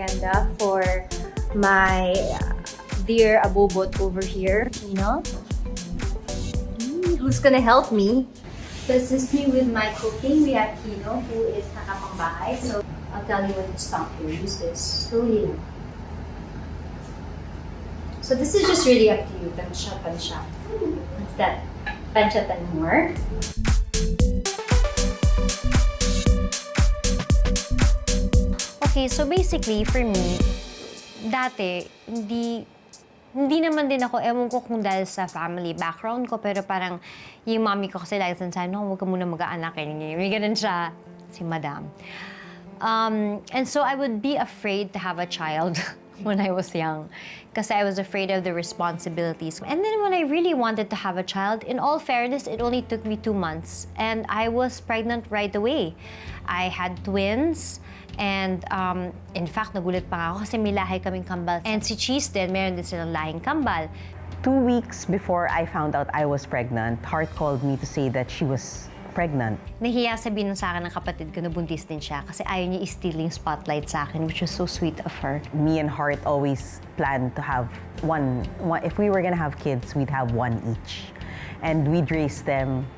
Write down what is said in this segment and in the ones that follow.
merienda for my dear abobot over here, who's gonna help me to assist me with my cooking. We have Kino, who is nakapangbahay. So, I'll tell you when to stop here. Use this slowly. So, this is just really up to you. Pansha. What's that? Pansha and more. Okay, so basically, for me, dati, hindi naman din ako, ewan ko kung dahil sa family background ko, pero parang yung mommy ko kasi lagi sinasabi, no, huwag ka muna mag-aanak. May ganun siya, si madam. And so I would be afraid to have a child when I was young kasi I was afraid of the responsibilities. And then when I really wanted to have a child, in all fairness, it only took me 2 months. And I was pregnant right away. I had twins. And in fact, nagulat pa nga ako kasi may lahi kaming kambal. And si Cheese din, meron din silang lahing kambal. 2 weeks before I found out I was pregnant, Heart called me to say that she was pregnant. Nahiya sabihin sa akin ng kapatid ko na buntis din siya kasi ayaw niya i-steal yung spotlight sa akin, which was so sweet of her. Me and Heart always planned to have one. If we were gonna have kids, we'd have one each. And we'd raise them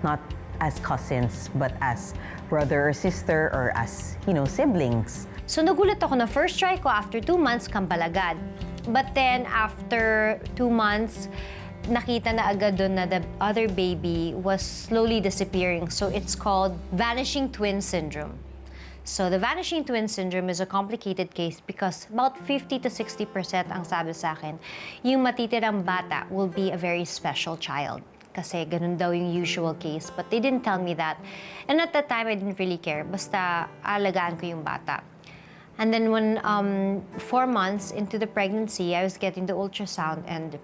not as cousins, but as brother or sister or as, siblings. So nagulat ako na first try ko after 2 months, kambal agad. But then after 2 months, nakita na agad doon na the other baby was slowly disappearing. So it's called vanishing twin syndrome. So the vanishing twin syndrome is a complicated case because about 50 to 60% ang sabi sa akin, yung matitirang bata will be a very special child. Kasi ganun daw yung usual case. But they didn't tell me that. And at that time, I didn't really care. Basta alagaan ko yung bata. And then when 4 months into the pregnancy, I was getting the ultrasound and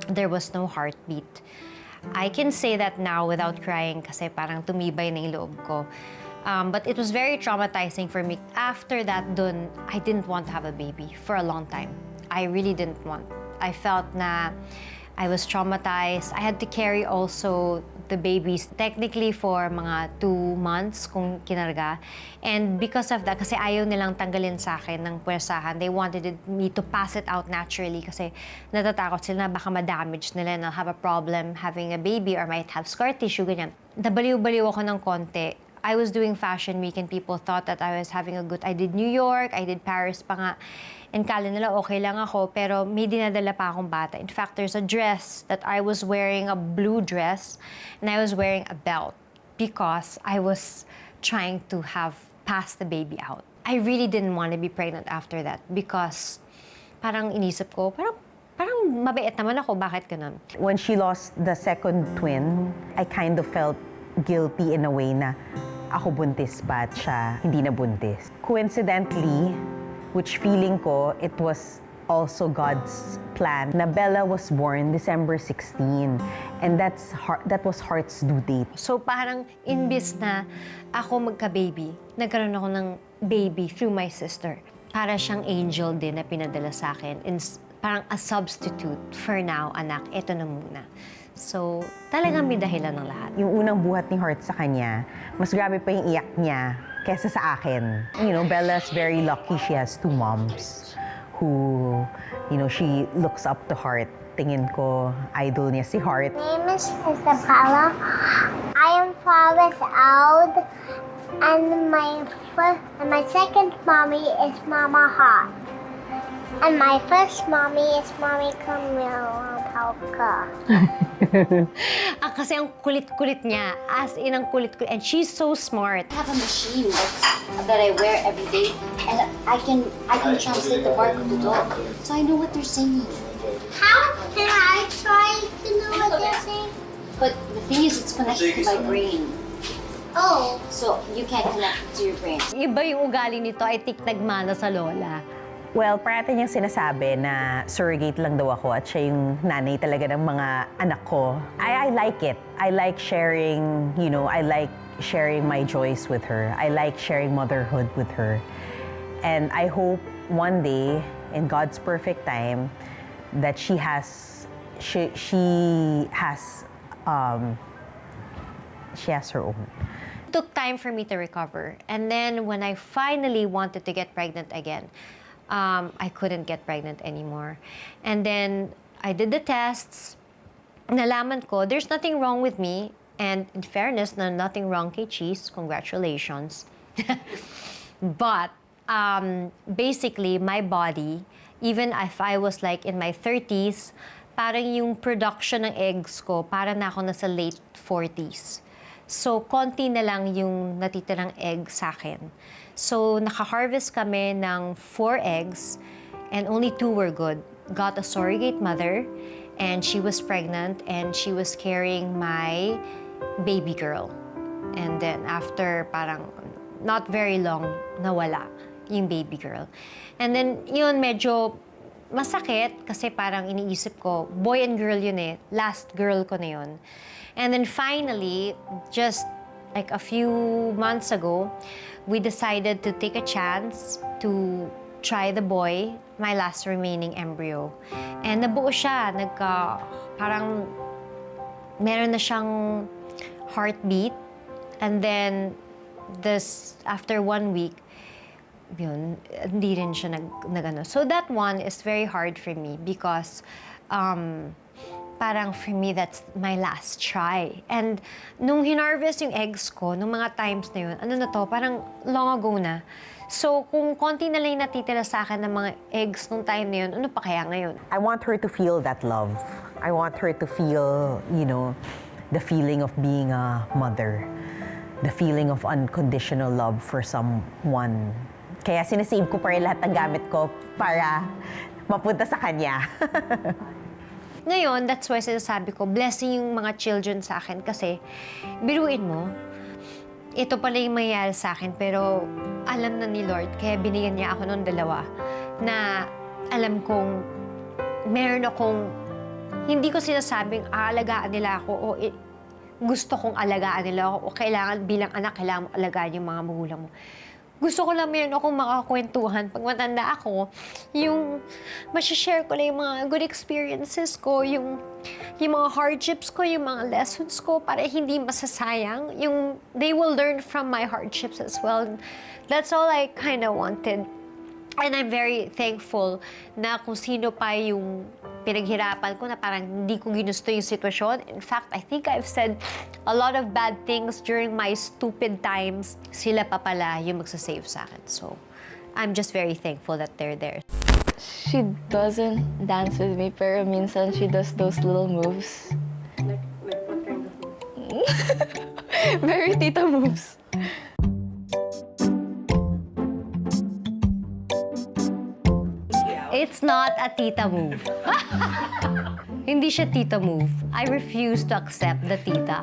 there was no heartbeat. I can say that now without crying kasi parang tumibay na yung loob ko. But it was very traumatizing for me. After that, I didn't want to have a baby for a long time. I really didn't want. I felt na I was traumatized. I had to carry also the babies technically for mga 2 months kung kinarga. And because of that, kasi ayaw nilang tanggalin sa akin ng puwersahan, they wanted me to pass it out naturally kasi natatakot sila na baka ma-damage nila and I'll have a problem having a baby or might have scar tissue, ganyan. Nabaliw-baliw ako ng konti. I was doing fashion week and people thought that I was having a good... I did New York, I did Paris pa nga. And kala nila okay lang ako, pero may dinadala pa akong bata. In fact, there's a dress that I was wearing, a blue dress, and I was wearing a belt because I was trying to pass the baby out. I really didn't want to be pregnant after that because parang inisip ko, parang mabait naman ako, bakit ganun? When she lost the second twin, I kind of felt guilty in a way na ako buntis pa at siya hindi na buntis. Coincidentally, which feeling ko, it was also God's plan, na Bella was born December 16. And that was Heart's due date. So parang imbis na ako magka-baby, nagkaroon ako ng baby through my sister. Para siyang angel din na pinadala sa akin. And parang a substitute for now, anak, eto na muna. So, talagang may dahilan ng lahat. Yung unang buhat ni Heart sa kanya, mas grabe pa yung iyak niya kesa sa akin. Bella's very lucky she has 2 moms who, she looks up to Heart. Tingin ko, idol niya si Heart. My name is Isabella. I am father's out, and my second mommy is Mama Heart. And my first mommy is Mommy Camille Ongpauco. Kasi ang kulit-kulit niya. As in, ang kulit-kulit. And she's so smart. I have a machine that I wear every day, and I can translate the bark of the dog, so I know what they're saying. How can I try to know what they're saying? But the thing is, it's connected to my brain, Oh. so you can't connect it to your brain. Iba yung ugali nito ay tiknagmana sa lola. Well, parati niyang sinasabi na surrogate lang daw ako at siya yung nanay talaga ng mga anak ko. I like it. I like sharing, I like sharing my joys with her. I like sharing motherhood with her. And I hope one day, in God's perfect time, that she has her own. It took time for me to recover. And then when I finally wanted to get pregnant again, I couldn't get pregnant anymore. And then I did the tests. Nalaman ko, there's nothing wrong with me. And in fairness, nothing wrong kay Cheese. Congratulations. But basically, my body, even if I was like in my 30s, parang yung production ng eggs ko, parang na ako nasa late 40s. So, konti na lang yung natitirang egg sa akin. So, naka-harvest kami ng 4 eggs and only 2 were good. Got a surrogate mother and she was pregnant and she was carrying my baby girl. And then after parang not very long, nawala yung baby girl. And then yun medyo masakit kasi parang iniisip ko, boy and girl yun eh. Last girl ko na yun. And then finally, just like a few months ago, we decided to take a chance to try the boy, my last remaining embryo. And nabuo siya, parang meron na siyang heartbeat. And then, after 1 week, yun, hindi rin siya nagano. So that one is very hard for me because parang for me, that's my last try. And nung hinarvest yung eggs ko, nung mga times na yun, ano na to, parang long ago na. So kung konti na lang yung natitira sa akin ng mga eggs nung time na yun, ano pa kaya ngayon? I want her to feel that love. I want her to feel, the feeling of being a mother. The feeling of unconditional love for someone. Kaya sinasave ko pa rin lahat ng gamit ko para mapunta sa kanya. Ngayon, that's why sinasabi ko, blessing yung mga children sa akin kasi biruin mo, ito pala yung mangyayari sa akin pero alam na ni Lord, kaya binigyan niya ako ng 2 na alam kong meron akong, hindi ko sinasabing aalagaan nila ako o gusto kong alagaan nila ako o kailangan bilang anak, kailangan mo alagaan yung mga magulang mo. Gusto ko lang meron akong makakwentuhan pag matanda ako, yung masishare ko lang yung mga good experiences ko, yung mga hardships ko, yung mga lessons ko para hindi masasayang. Yung they will learn from my hardships as well. That's all I kind of wanted. And I'm very thankful na kung sino pa yung pinaghirapan ko na parang hindi ko ginusto yung sitwasyon. In fact, I think I've said a lot of bad things during my stupid times. Sila pa pala yung magsasave sa akin. So, I'm just very thankful that they're there. She doesn't dance with me, pero minsan she does those little moves. Like what kind of moves? Very tita moves. It's not a tita move. Hindi siya tita move. I refuse to accept the tita.